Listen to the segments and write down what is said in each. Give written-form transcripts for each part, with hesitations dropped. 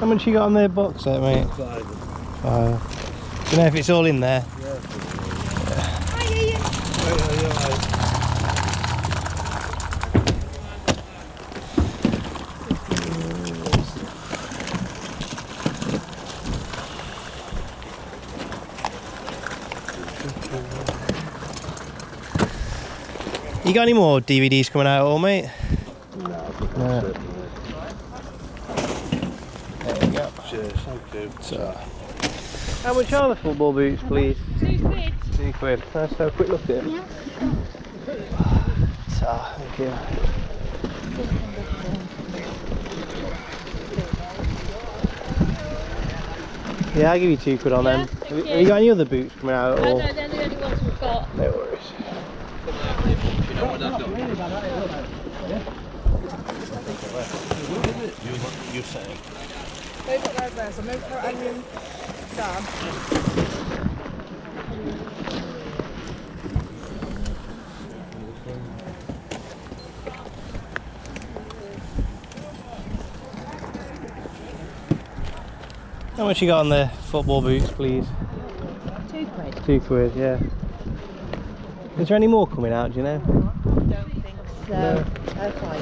How much you got on their box set, mate? 5. Do you know if it's all in there? Yeah. You got any more DVDs coming out at all, mate? No. There you go. Cheers, thank you. So, how much are the football boots, please? £2. £2. Let's have a quick look at it. Yeah. So, thank you. Yeah, I'll give you £2 on them. Have you got any other boots coming out at all? No, they're the only ones we've got. No worries. You know what that's done? You say. They've got those there, so no carrot, onion, jam. How much you got on the football boots, please? £2. £2, yeah. Is there any more coming out, do you know? Don't think so. No. Okay.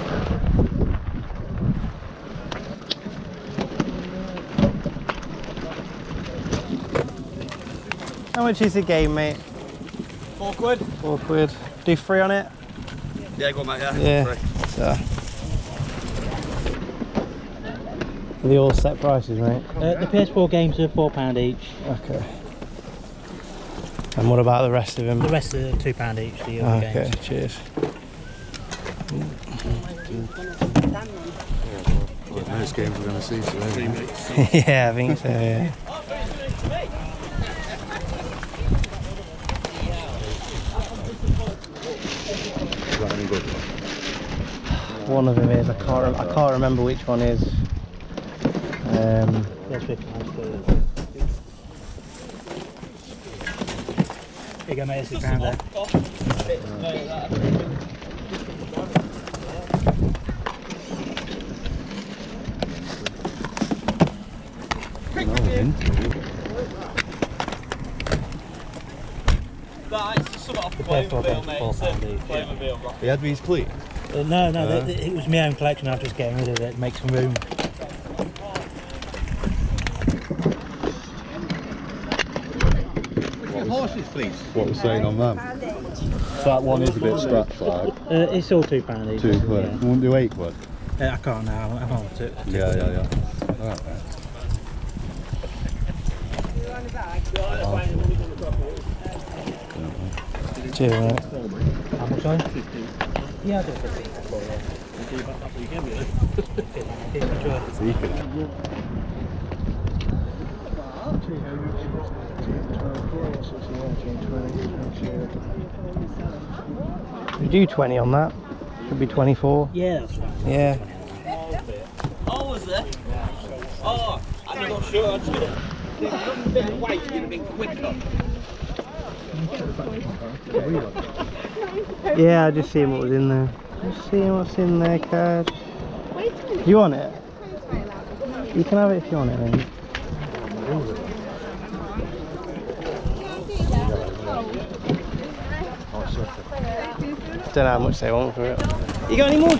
How much is the game, mate? £4. £4. Do 3 on it? Yeah, go on, mate, yeah. Yeah. So. Are they all set prices, mate? The PS4 games are £4 each. Okay. And what about the rest of them? The rest are £2 each, the other Okay, games. cheers. Those games we're going to see today. Yeah, I think so, yeah. One of them is, I can't remember which one is. That's £50. Here you go, mate, it's £1 there. That's sort of off the PS4 games are £4 each. He had these clean? No, it was my own collection. I was just getting rid of it, make some room. Horses, please. What we're saying on them? So that one is a bit scratched like. It's all £2 each. £2. Yeah. You won't do £8? I can't now. I'm on to it. Yeah. Alright, mate. Cheers, mate. How much, sorry? Yeah, I'll do it for We do 20 on that. Should be 24. Yeah, that's fine. Yeah. Oh, was there? Oh, I'm not sure. I'm just going to... A bit of weight would have been quicker. Yeah, I just seen what was in there. Just seeing what's in there, card. You want it? You can have it if you want it, then. Don't know how much they want for it. You got any more?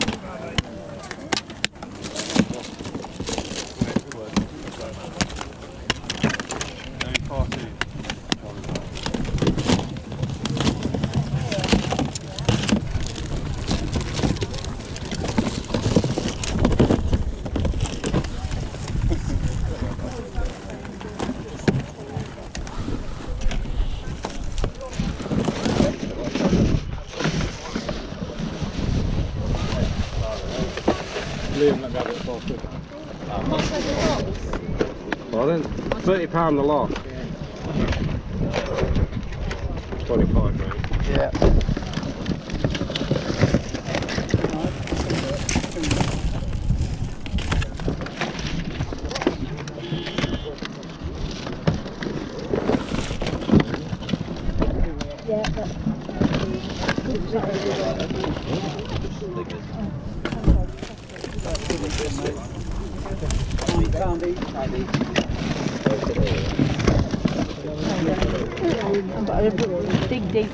Pardon? £30 the lot. 25, mate. Yeah. Dig deep.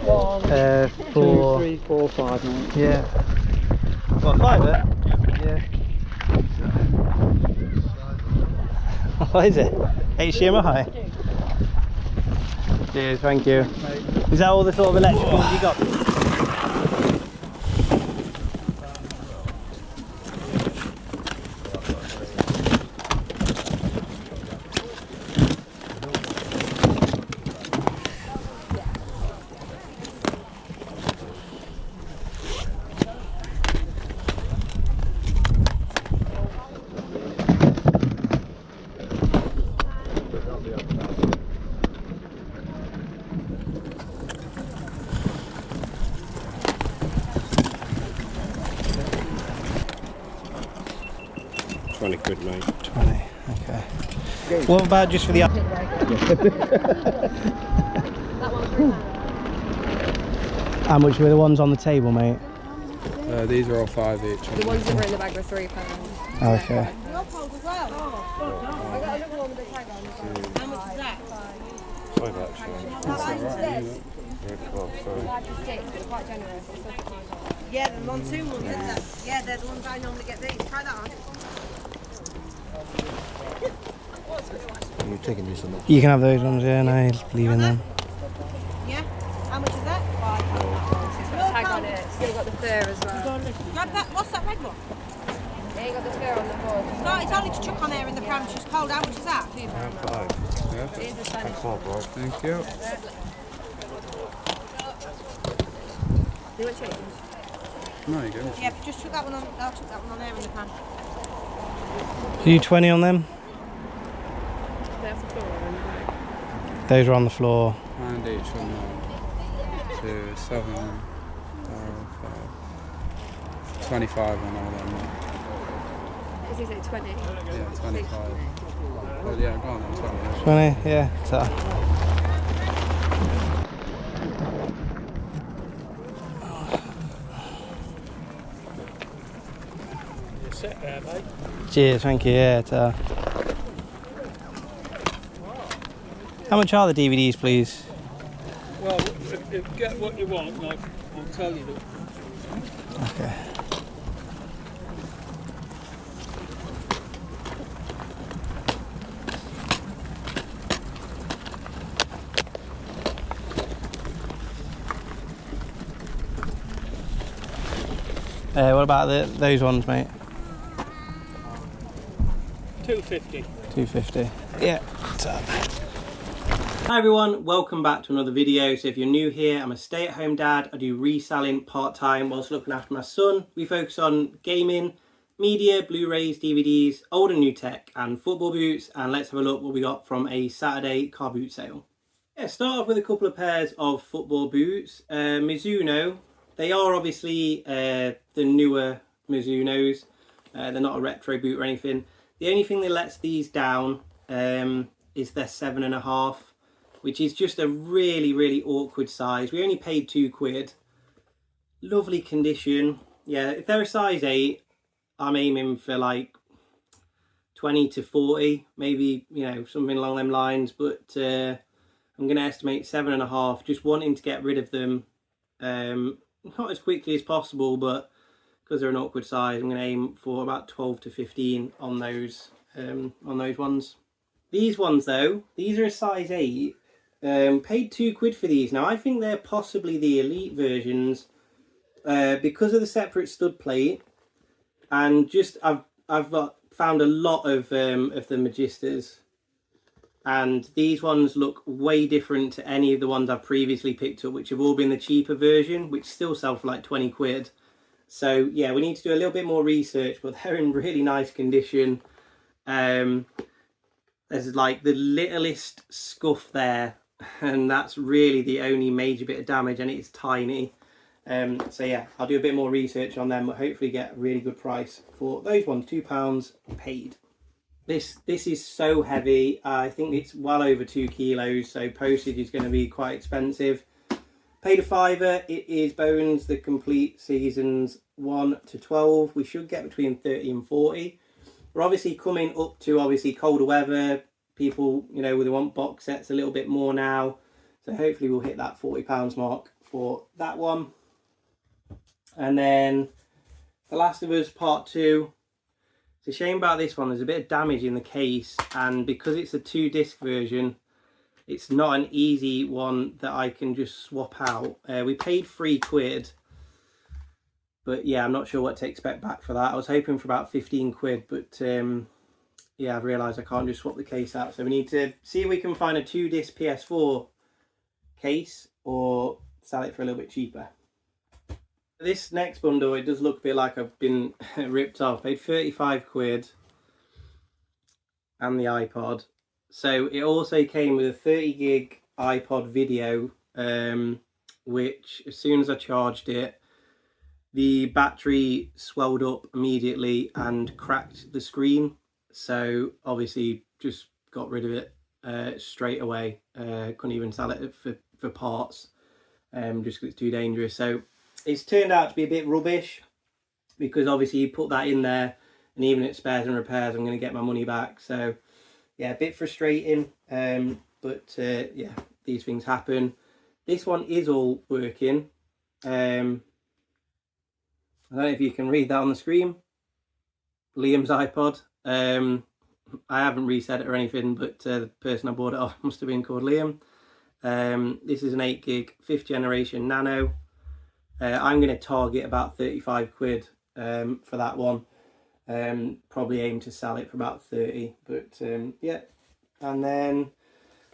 Four. 2, 3, 4, 5, mate. Yeah. What, 5 it? Yeah. What is it? HDMI? Cheers, thank you. Is that all the sort of electricals you got? £20, mate. 20, okay. What about just for the... How much were the ones on the table, mate? These are all 5 each. The ones that were in the bag were £3. Okay. Your poles as well? I got another one with a tag on. How much is that? 5 actually. Quite generous. Yeah, the monsoon ones, isn't it? Yeah, they're the ones I normally get these. Try that on. You're taking this on. You can have those ones, yeah, and I'm leaving them. Yeah? How much is that? £5. It's got a tag on it. Still got the fur as well. Grab that. What's that red one? Yeah, you got the fur on the board. It's only to chuck on there in the pram. She's cold. How much is that? £2. Yeah. Thanks a lot, bro. Thank you. Do you want change? No, you go. Yeah, but just chuck that one on. I'll chuck that one on there in the pan. Are you 20 on them? Those are on the floor. And each on 2, 7, 5. 25 on all them. Does he say 20? Yeah, 25. Well, yeah, go on then, 20. 20, yeah. So. Sit there, mate. Cheers, thank you, yeah. So. How much are the DVDs, please? Well, if get what you want, and I'll tell you that. Okay. What about those ones, mate? £2.50. £2.50. Yeah. Hi everyone, welcome back to another video. So if you're new here, I'm a stay-at-home dad. I do reselling part-time whilst looking after my son. We focus on gaming, media, Blu-rays, DVDs, old and new tech, and football boots. And let's have a look what we got from a Saturday car boot sale. Yeah, start off with a couple of pairs of football boots. Mizuno. They are obviously the newer Mizunos. They're not a retro boot or anything. The only thing that lets these down is their 7.5, which is just a really, really awkward size. We only paid £2. Lovely condition. Yeah, if they're a size 8, I'm aiming for like 20 to 40, maybe, you know, something along them lines. But I'm going to estimate 7.5, just wanting to get rid of them. Not as quickly as possible, but because they're an awkward size, I'm going to aim for about 12 to 15 on those ones. These ones though, these are a size 8. Paid £2 for these. Now I think they're possibly the elite versions because of the separate stud plate, and just I've found a lot of the Magistas, and these ones look way different to any of the ones I've previously picked up, which have all been the cheaper version, which still sell for like £20. So yeah, we need to do a little bit more research, but they're in really nice condition. There's like the littlest scuff there, and that's really the only major bit of damage, and it's tiny. So yeah, I'll do a bit more research on them, but hopefully get a really good price for those ones. £2 paid. This is so heavy. I think it's well over 2 kilos, so postage is going to be quite expensive. Paid a £5. It is Bones the Complete Seasons 1 to 12. We should get between 30 and 40. We're obviously coming up to colder weather. People, you know, they want box sets a little bit more now. So hopefully we'll hit that £40 mark for that one. And then The Last of Us Part 2. It's a shame about this one. There's a bit of damage in the case, and because it's a 2-disc version, it's not an easy one that I can just swap out. We paid £3, but yeah, I'm not sure what to expect back for that. I was hoping for about £15, but yeah, I've realised I can't just swap the case out. So we need to see if we can find a 2-disc PS4 case or sell it for a little bit cheaper. This next bundle, it does look a bit like I've been ripped off. Paid £35 and the iPod. So it also came with a 30 GB iPod video, which as soon as I charged it, the battery swelled up immediately and cracked the screen. So obviously just got rid of it straight away. Couldn't even sell it for parts, just because it's too dangerous. So it's turned out to be a bit rubbish, because obviously you put that in there, and even at spares and repairs, I'm going to get my money back. So yeah, a bit frustrating, but yeah, these things happen. This one is all working. I don't know if you can read that on the screen. Liam's iPod. I haven't reset it or anything, but the person I bought it off must have been called Liam. This is an 8 GB 5th generation Nano. I'm going to target about £35 for that one. Probably aim to sell it for about 30, but yeah. And then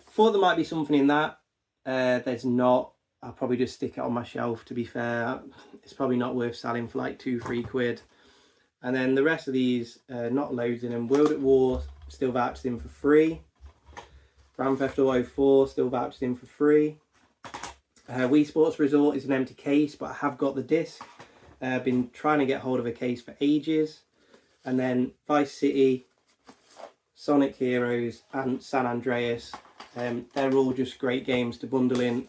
thought there might be something in that. There's not. I'll probably just stick it on my shelf, to be fair. It's probably not worth selling for like £2-3. And then the rest of these, not loads in them. World at War, still vouched in for free. Grand Theft Auto 4, still vouched in for free. Wii Sports Resort is an empty case, but I have got the disc. I've been trying to get hold of a case for ages. And then Vice City, Sonic Heroes and San Andreas. They're all just great games to bundle in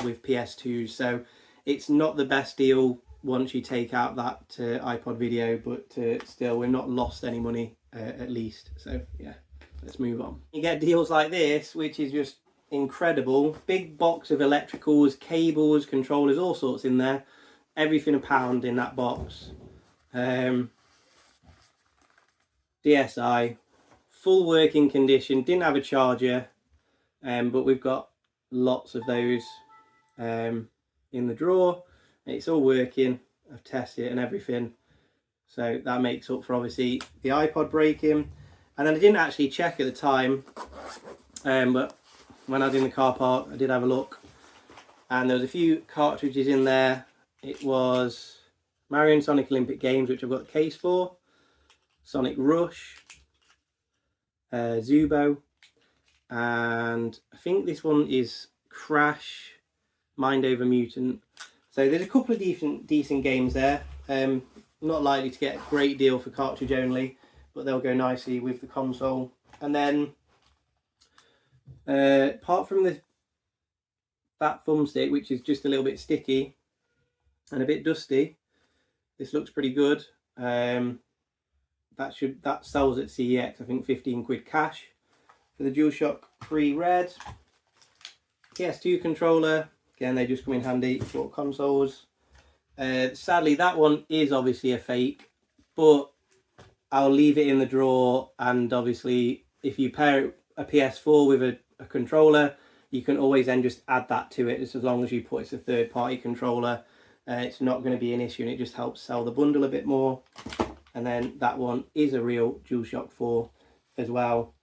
with PS2s. So it's not the best deal once you take out that iPod video, but still, we've not lost any money at least. So yeah, let's move on. You get deals like this, which is just incredible. Big box of electricals, cables, controllers, all sorts in there. Everything £1 in that box. DSi, full working condition. Didn't have a charger, but we've got lots of those in the drawer. It's all working. I've tested it and everything, so that makes up for obviously the iPod breaking. And then I didn't actually check at the time, but when I was in the car park, I did have a look, and there was a few cartridges in there. It was Mario and Sonic Olympic Games, which I've got the case for, Sonic Rush, Zubo, and I think this one is Crash Mind Over Mutant. So there's a couple of decent games there. Not likely to get a great deal for cartridge only, but they'll go nicely with the console. And then apart from that thumbstick, which is just a little bit sticky and a bit dusty, this looks pretty good. That sells at CEX, I think £15 cash for the DualShock 3 Red. PS2 controller, again they just come in handy for consoles. Sadly that one is obviously a fake, but I'll leave it in the drawer, and obviously if you pair a PS4 with a controller, you can always then just add that to it, just as long as you put it's a third-party controller. It's not going to be an issue, and it just helps sell the bundle a bit more. And then that one is a real DualShock 4 as well.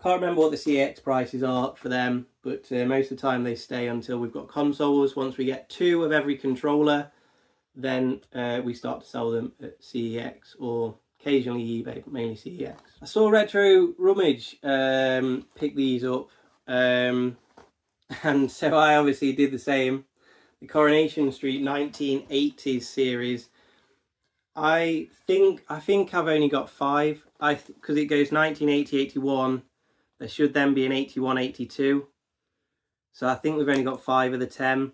Can't remember what the CX prices are for them, but most of the time they stay until we've got consoles. Once we get 2 of every controller, then we start to sell them at CEX or occasionally eBay, but mainly CEX. I saw Retro Rummage pick these up, and so I obviously did the same. The Coronation Street 1980s series. I think I've only got 5. Because it goes 1980, 81. There should then be an 81, 82. So I think we've only got 5 of the 10.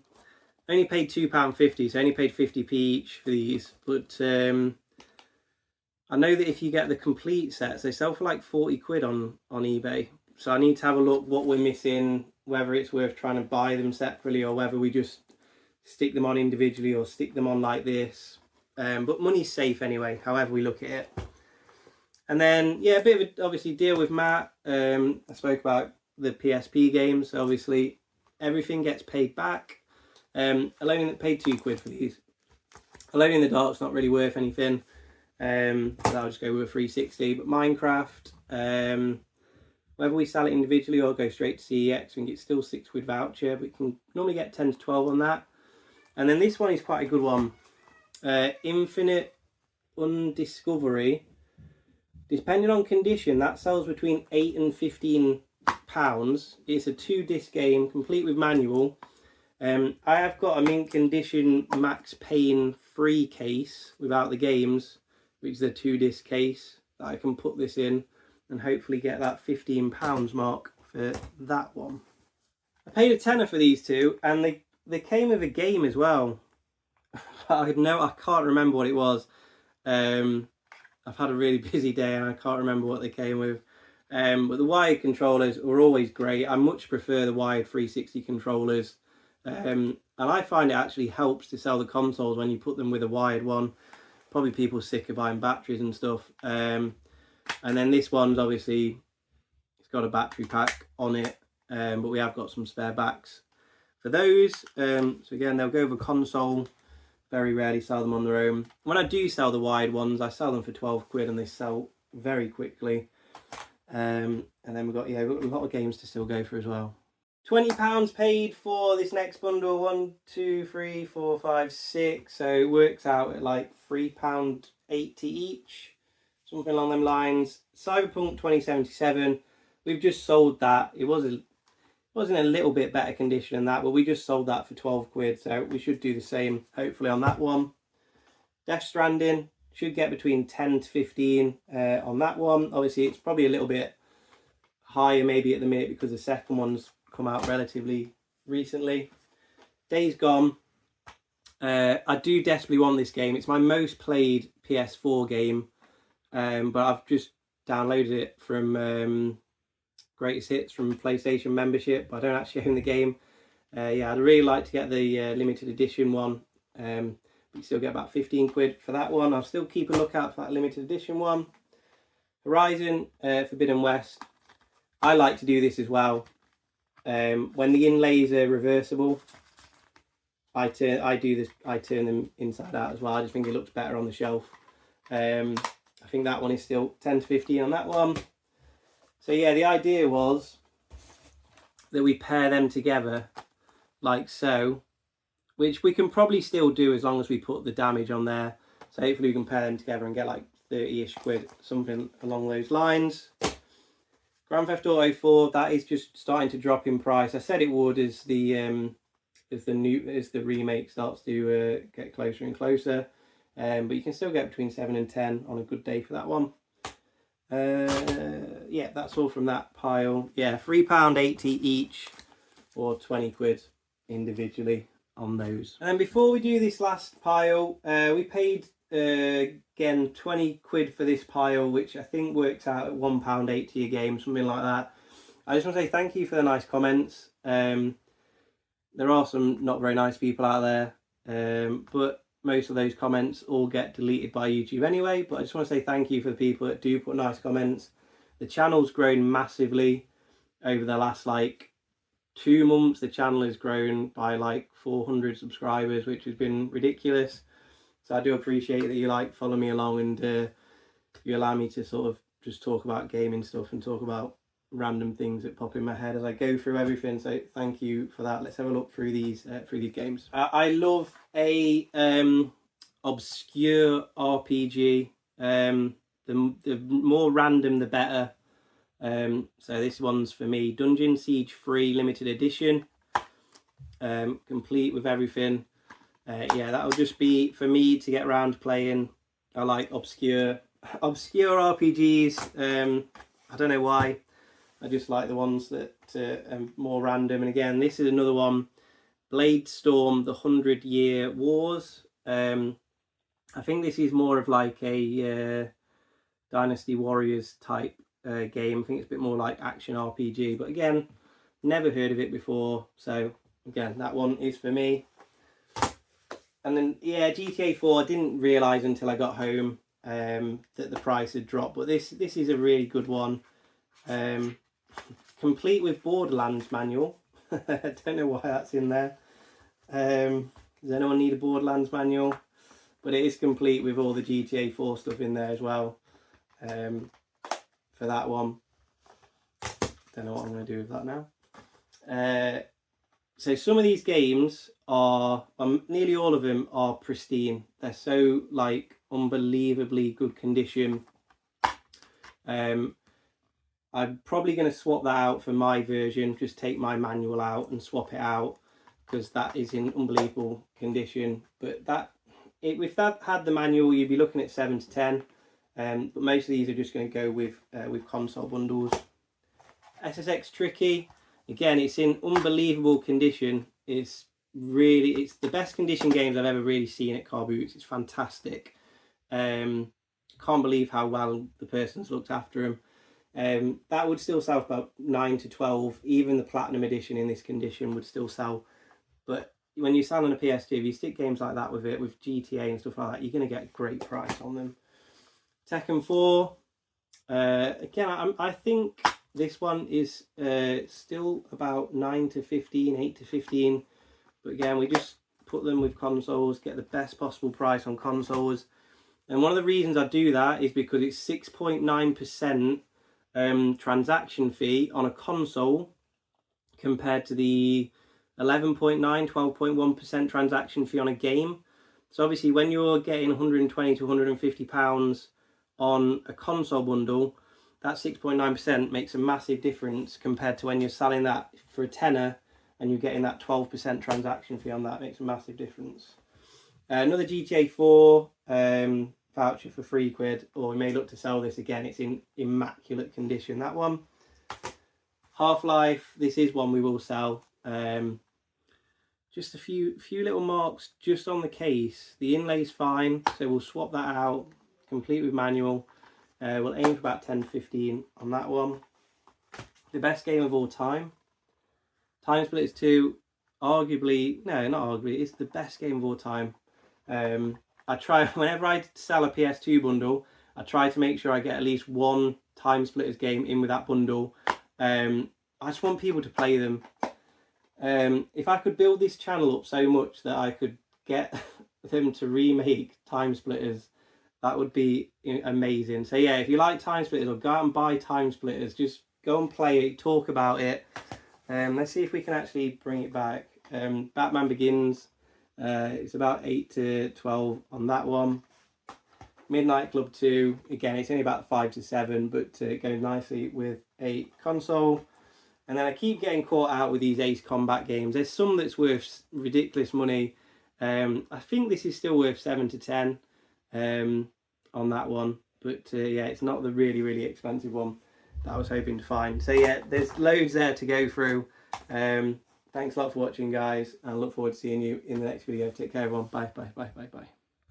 Only paid £2.50, so I only paid 50p each for these. But I know that if you get the complete sets, they sell for like 40 quid on eBay. So I need to have a look what we're missing, whether it's worth trying to buy them separately or whether we just stick them on individually or stick them on like this. But money's safe anyway, however we look at it. And then, yeah, a bit of a, obviously, deal with Matt. I spoke about the PSP games. So obviously, everything gets paid back. Alone in paid 2 quid for these. Alone in the Dark's not really worth anything. So I'll just go with a 360. But Minecraft, whether we sell it individually or go straight to CEX, we can get still 6 quid voucher. But we can normally get 10 to 12 on that. And then this one is quite a good one. Infinite Undiscovery. Depending on condition, that sells between £8 and £15. It's a 2-disc game, complete with manual. I have got a mint condition Max Payne free case without the games, which is a 2-disc case that I can put this in and hopefully get that £15 mark for that one. I paid a tenner for these 2, and they came with a game as well. I can't remember what it was. I've had a really busy day and I can't remember what they came with. But the wired controllers are always great. I much prefer the wired 360 controllers. And I find it actually helps to sell the consoles when you put them with a wired one. Probably people sick of buying batteries and stuff. And then this one's obviously, it's got a battery pack on it. But we have got some spare backs for those. So again, they'll go with a console. Very rarely sell them on their own. When I do sell the wired ones, I sell them for 12 quid and they sell very quickly. And then we've got a lot of games to still go for as well. £20 paid for this next bundle. 1, 2, 3, 4, 5, 6. So it works out at like £3.80 each. Something along them lines. Cyberpunk 2077. We've just sold that. It wasn't a little bit better condition than that, but we just sold that for 12 quid, so we should do the same hopefully on that one. Death Stranding should get between 10 to 15 on that one. Obviously it's probably a little bit higher maybe at the minute because the second one's come out relatively recently. Days Gone. I do desperately want this game. It's my most played PS4 game, but I've just downloaded it from Greatest Hits from PlayStation membership. I don't actually own the game. Yeah, I'd really like to get the limited edition one. But you still get about 15 quid for that one. I'll still keep a lookout for that limited edition one. Horizon Forbidden West. I like to do this as well. When the inlays are reversible, I turn them inside out as well. I just think it looks better on the shelf. I think that one is still 10 to 15 on that one. So yeah, the idea was that we pair them together like so, which we can probably still do as long as we put the damage on there. So hopefully we can pair them together and get like 30-ish quid, something along those lines. Grand Theft Auto 4, that is just starting to drop in price. I said it would as the remake starts to get closer and closer. But you can still get between 7 and 10 on a good day for that one. Yeah, that's all from that pile. Yeah, £3.80 each or 20 quid individually on those. And then before we do this last pile, we paid again 20 quid for this pile, which I think works out at £1.80 a game, something like that. I just want to say thank you for the nice comments. There are some not very nice people out there, but most of those comments all get deleted by YouTube anyway. But I just want to say thank you for the people that do put nice comments. The channel's grown massively over the last like 2 months the channel has grown by like 400 subscribers, which has been ridiculous. So I do appreciate that you like follow me along, and you allow me to sort of just talk about gaming stuff and talk about random things that pop in my head as I go through everything. So thank you for that. Let's have a look through these games. I love a obscure RPG. The more random the better. So this one's for me, Dungeon Siege 3 limited edition, complete with everything. Yeah, that'll just be for me to get around playing. I like obscure RPGs. I don't know why. I just like the ones that are more random. And again, this is another one, Blade Storm: The 100-Year Wars. I think this is more of like a Dynasty Warriors type game. I think it's a bit more like action RPG, but again, never heard of it before, so again, that one is for me. And then yeah, GTA 4, I didn't realise until I got home that the price had dropped, but this is a really good one, complete with Borderlands manual. I don't know why that's in there. Does anyone need a Borderlands manual? But it is complete with all the GTA 4 stuff in there as well. For that one, don't know what I'm going to do with that now. So some of these games are, nearly all of them are pristine. They're so like unbelievably good condition. I'm probably going to swap that out for my version, just take my manual out and swap it out, because that is in unbelievable condition. But if that had the manual, you'd be looking at 7 to 10. But most of these are just going to go with console bundles. SSX Tricky, again, it's in unbelievable condition. It's the best condition games I've ever really seen at Car Boots. It's fantastic. Can't believe how well the person's looked after them. That would still sell for about 9 to 12. Even the Platinum Edition in this condition would still sell. But when you're selling a PS2, if you stick games like that with it, with GTA and stuff like that, you're going to get a great price on them. Tekken 4, again, I think this one is still about 9 to 15, 8 to 15. But again, we just put them with consoles, get the best possible price on consoles. And one of the reasons I do that is because it's 6.9% transaction fee on a console compared to the 11.9, 12.1% transaction fee on a game. So obviously when you're getting 120 to 150 pounds on a console bundle, that 6.9% makes a massive difference compared to when you're selling that for a tenner and you're getting that 12% transaction fee on that. Makes a massive difference. Another GTA 4 voucher for £3, or we may look to sell this again. It's in immaculate condition, that one. Half-Life, this is one we will sell. Just a few little marks just on the case. The inlay's fine, so we'll swap that out, complete with manual. We'll aim for about 10 to 15 on that one. The best game of all time, Time Splitters 2, arguably, no, not arguably, it's the best game of all time. I try, whenever I sell a PS2 bundle, I try to make sure I get at least one Time Splitters game in with that bundle. I just want people to play them. If I could build this channel up so much that I could get them to remake Time Splitters, that would be amazing. So yeah, if you like Time Splitters, or go out and buy Time Splitters, just go and play it, talk about it. Let's see if we can actually bring it back. Batman Begins, it's about 8 to 12 on that one. Midnight Club 2, again, it's only about 5 to 7, but it goes nicely with a console. And then I keep getting caught out with these Ace Combat games. There's some that's worth ridiculous money. I think this is still worth 7 to 10 on that one. But yeah, it's not the really expensive one that I was hoping to find. So yeah, there's loads there to go through. Thanks a lot for watching, guys. And I look forward to seeing you in the next video. Take care, everyone. Bye.